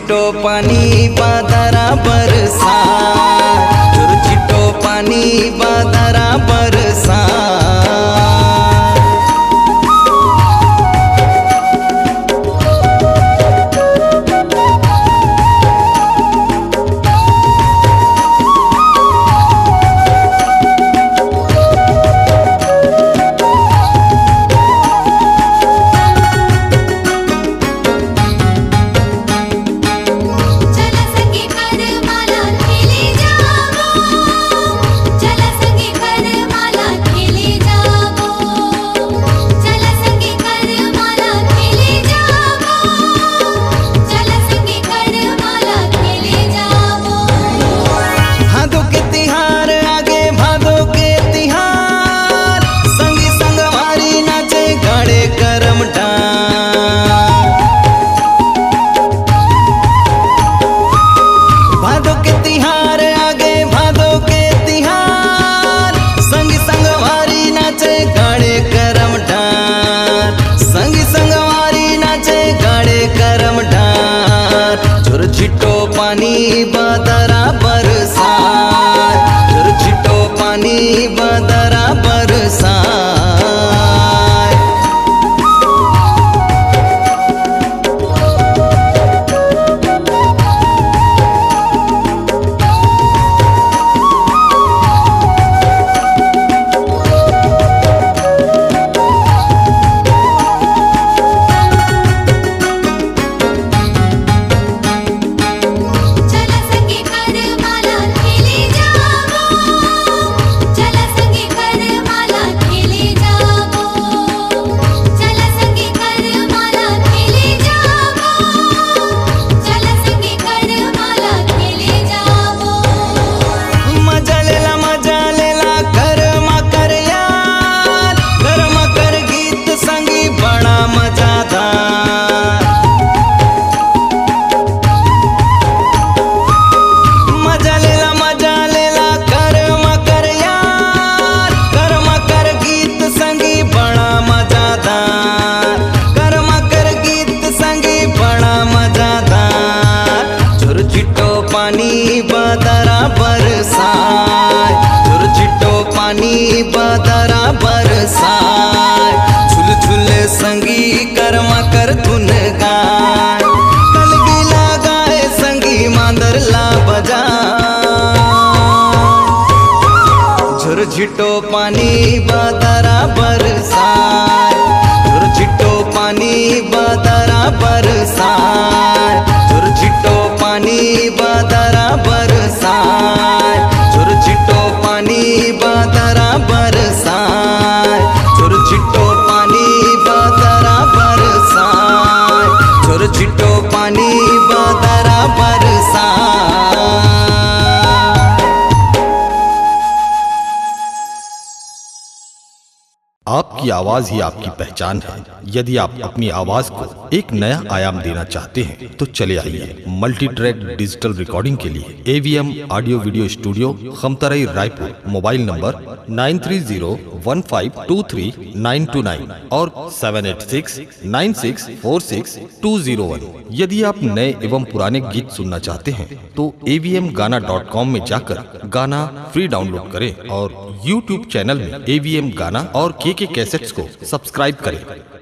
छिटो पानी बादरा बरसा, झुर छिटो पानी बादरा बरसा। पानी बादरा बरसा, झुर छिटो पानी बादरा बरसा। पानी बादरा बरसा, झुर छिटो पानी बादरा बरसा। झुल झुल संगी कर्मा कर धुन गाय, कलगी लगाए संगी मांदर ला बजा। झुर छिटो पानी बादरा बरसा, झुर छिटो पानी बादरा बरसा। झुर छिटो पानी बादरा बरसा, झुर छिटो पानी बादरा बरसा। झुर छिटो पानी बादरा बरसा, झुर छिटो पानी बादरा बरसा। आपकी आवाज ही आपकी पहचान है। यदि आप अपनी आवाज को एक नया आयाम देना चाहते हैं तो चले आइए मल्टी ट्रैक डिजिटल रिकॉर्डिंग के लिए AVM audio video studio, Khamtarai, Raipur. Mobile number 9301523929 और 7869646201। यदि आप नए एवं पुराने गीत सुनना चाहते हैं तो avmgana.com में जाकर गाना फ्री डाउनलोड करें और YouTube चैनल में AVM गाना और KK कैसेट्स को सब्सक्राइब करें।